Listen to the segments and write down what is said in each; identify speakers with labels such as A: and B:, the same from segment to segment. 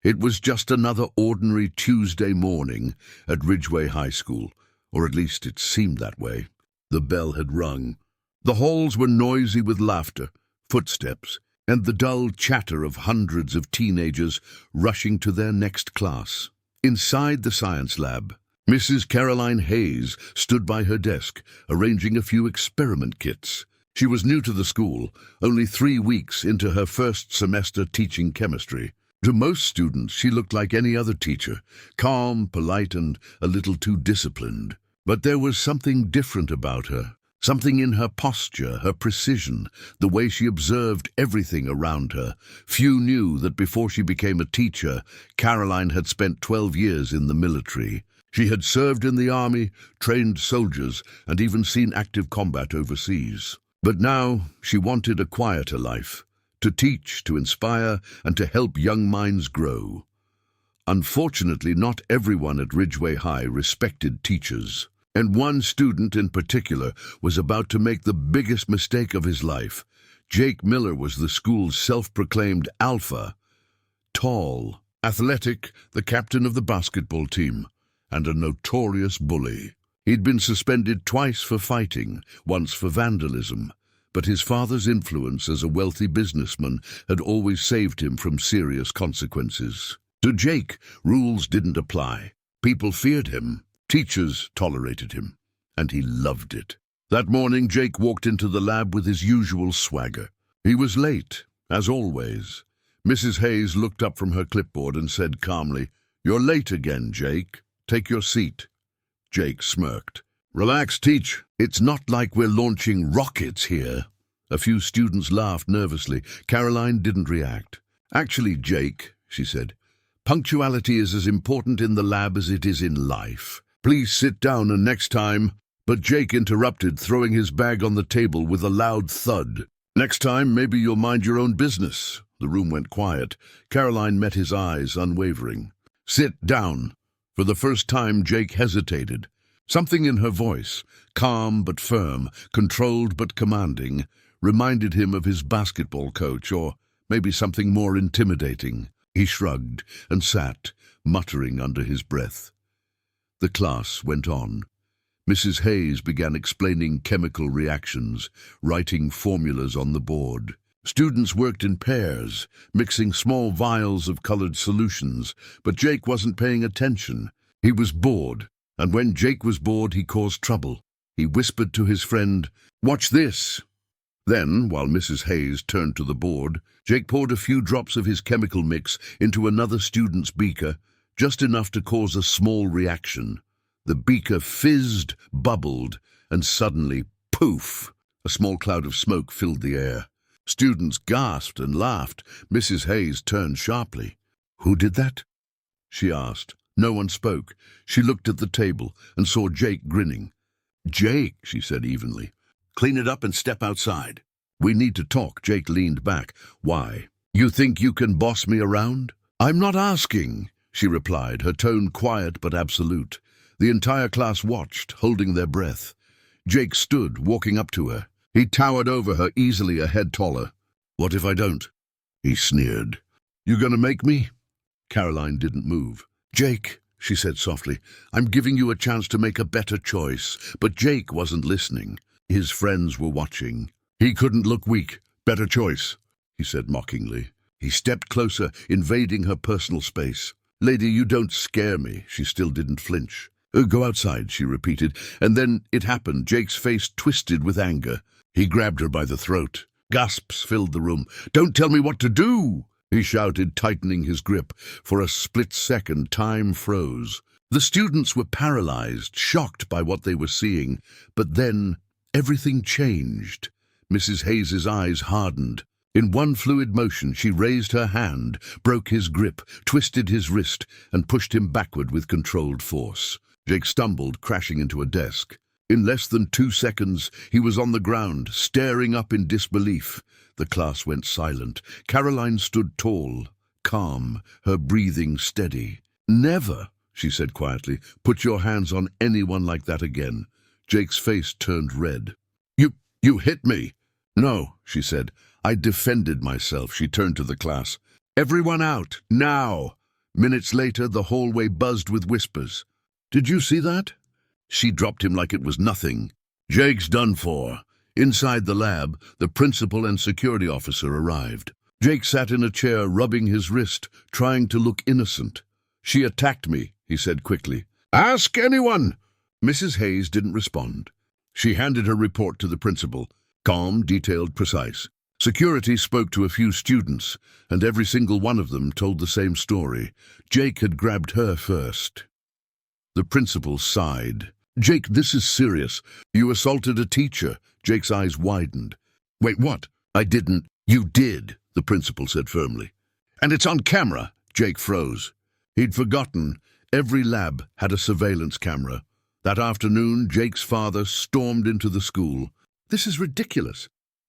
A: It was just another ordinary Tuesday morning at Ridgeway High School, or at least it seemed that way. The bell had rung. The halls were noisy with laughter, footsteps, and the dull chatter of hundreds of teenagers rushing to their next class. Inside the science lab, Mrs. Caroline Hayes stood by her desk, arranging a few experiment kits. She was new to the school, only 3 weeks into her first semester teaching chemistry. To most students, she looked like any other teacher, calm, polite, and a little too disciplined. But there was something different about her, something in her posture, her precision, the way she observed everything around her. Few knew that before she became a teacher, Caroline had spent 12 years in the military. She had served in the army, trained soldiers, and even seen active combat overseas. But now she wanted a quieter life, to teach, to inspire, and to help young minds grow. Unfortunately, not everyone at Ridgeway High respected teachers, and one student in particular was about to make the biggest mistake of his life. Jake Miller was the school's self-proclaimed alpha, tall, athletic, the captain of the basketball team, and a notorious bully. He'd been suspended twice for fighting, once for vandalism, but his father's influence as a wealthy businessman had always saved him from serious consequences. To Jake, rules didn't apply. People feared him. Teachers tolerated him, and he loved it. That morning, Jake walked into the lab with his usual swagger. He was late, as always. Mrs. Hayes looked up from her clipboard and said calmly, "You're late again, Jake. Take your seat." Jake smirked. "Relax, Teach. It's not like we're launching rockets here." A few students laughed nervously. Caroline didn't react. "Actually, Jake," she said, "punctuality is as important in the lab as it is in life. Please sit down and next time—" But Jake interrupted, throwing his bag on the table with a loud thud. "Next time, maybe you'll mind your own business." The room went quiet. Caroline met his eyes, unwavering. "Sit down." For the first time, Jake hesitated. Something in her voice, calm but firm, controlled but commanding, reminded him of his basketball coach, or maybe something more intimidating. He shrugged and sat, muttering under his breath. The class went on. Mrs. Hayes began explaining chemical reactions, writing formulas on the board. Students worked in pairs, mixing small vials of colored solutions, but Jake wasn't paying attention. He was bored, and when Jake was bored, he caused trouble. He whispered to his friend, "Watch this." Then, while Mrs. Hayes turned to the board, Jake poured a few drops of his chemical mix into another student's beaker, just enough to cause a small reaction. The beaker fizzed, bubbled, and suddenly, poof, a small cloud of smoke filled the air. Students gasped and laughed. Mrs. Hayes turned sharply. "Who did that?" she asked. No one spoke. She looked at the table and saw Jake grinning. "Jake," she said evenly, "clean it up and step outside." "We need to talk." Jake leaned back. "Why? You think you can boss me around?" "I'm not asking," she replied, her tone quiet but absolute. The entire class watched, holding their breath. Jake stood, walking up to her. He towered over her, easily a head taller. "What if I don't?" he sneered. "You gonna make me?" Caroline didn't move. "Jake," she said softly, "I'm giving you a chance to make a better choice." But Jake wasn't listening. His friends were watching. He couldn't look weak. "Better choice," he said mockingly. He stepped closer, invading her personal space. "Lady, you don't scare me." She still didn't flinch. "Go outside," she repeated, and then it happened. Jake's face twisted with anger. He grabbed her by the throat. Gasps filled the room. "Don't tell me what to do!" he shouted, tightening his grip. For a split second, time froze. The students were paralyzed, shocked by what they were seeing. But then, everything changed. Mrs. Hayes's eyes hardened. In one fluid motion, she raised her hand, broke his grip, twisted his wrist, and pushed him backward with controlled force. Jake stumbled, crashing into a desk. In less than 2 seconds, he was on the ground, staring up in disbelief. The class went silent. Caroline stood tall, calm, her breathing steady. "Never," she said quietly, "put your hands on anyone like that again." Jake's face turned red. You hit me." "No," she said. "I defended myself." She turned to the class. "Everyone out, now." Minutes later, the hallway buzzed with whispers. "Did you see that?" She dropped him like it was nothing. "Jake's done for." Inside the lab, the principal and security officer arrived. Jake sat in a chair, rubbing his wrist, trying to look innocent. "She attacked me," he said quickly. "Ask anyone!" Mrs. Hayes didn't respond. She handed her report to the principal. Calm, detailed, precise. Security spoke to a few students, and every single one of them told the same story. Jake had grabbed her first. The principal sighed. "Jake, this is serious. You assaulted a teacher." Jake's eyes widened. "Wait, what?" "I didn't." "You did," the principal said firmly. "And it's on camera." Jake froze. He'd forgotten. Every lab had a surveillance camera. That afternoon, Jake's father stormed into the school. "This is ridiculous,"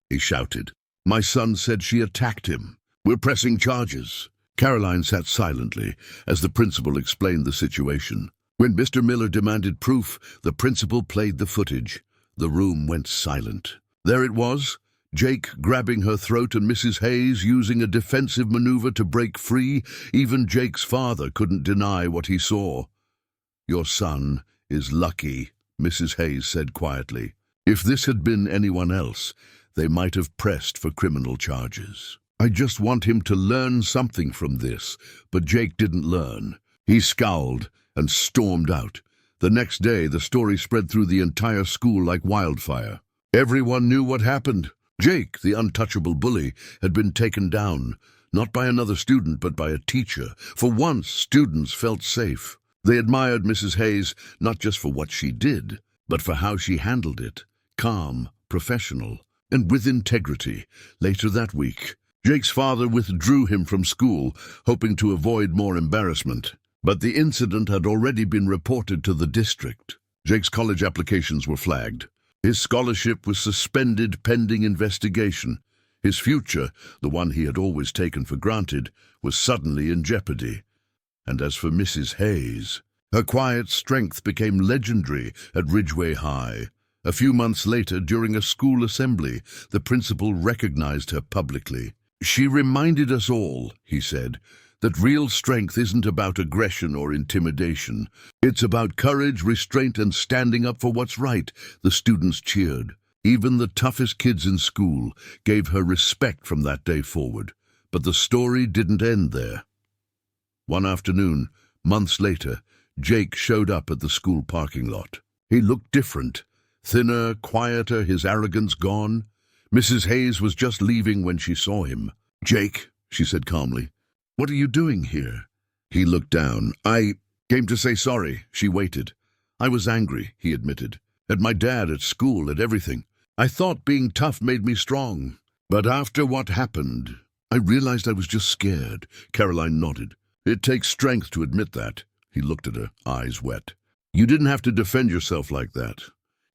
A: he shouted. "My son said she attacked him. We're pressing charges." Caroline sat silently as the principal explained the situation. When Mr. Miller demanded proof, the principal played the footage. The room went silent. There it was, Jake grabbing her throat and Mrs. Hayes using a defensive maneuver to break free. Even Jake's father couldn't deny what he saw. "Your son is lucky," Mrs. Hayes said quietly. "If this had been anyone else, they might have pressed for criminal charges. I just want him to learn something from this." But Jake didn't learn. He scowled and stormed out. The next day, the story spread through the entire school like wildfire. Everyone knew what happened. Jake, the untouchable bully, had been taken down, not by another student, but by a teacher. For once, students felt safe. They admired Mrs. Hayes, not just for what she did, but for how she handled it. Calm, professional, and with integrity. Later that week, Jake's father withdrew him from school, hoping to avoid more embarrassment. But the incident had already been reported to the district. Jake's college applications were flagged. His scholarship was suspended pending investigation. His future, the one he had always taken for granted, was suddenly in jeopardy. And as for Mrs. Hayes, her quiet strength became legendary at Ridgeway High. A few months later, during a school assembly, the principal recognized her publicly. "She reminded us all," he said, "that real strength isn't about aggression or intimidation. It's about courage, restraint, and standing up for what's right." The students cheered. Even the toughest kids in school gave her respect from that day forward. But the story didn't end there. One afternoon, months later, Jake showed up at the school parking lot. He looked different. Thinner, quieter, his arrogance gone. Mrs. Hayes was just leaving when she saw him. "Jake," she said calmly, "what are you doing here?" He looked down. "I came to say sorry." She waited. "I was angry," he admitted. "At my dad, at school, at everything. I thought being tough made me strong. But after what happened, I realized I was just scared." Caroline nodded. "It takes strength to admit that." He looked at her, eyes wet. "You didn't have to defend yourself like that.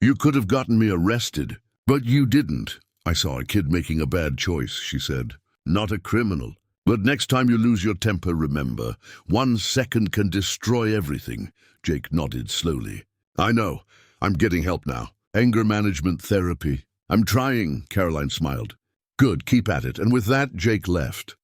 A: You could have gotten me arrested, but you didn't." "I saw a kid making a bad choice," she said. "Not a criminal. But next time you lose your temper, remember, 1 second can destroy everything." Jake nodded slowly. "I know. I'm getting help now. Anger management therapy." "I'm trying," Caroline smiled. "Good, keep at it." And with that, Jake left.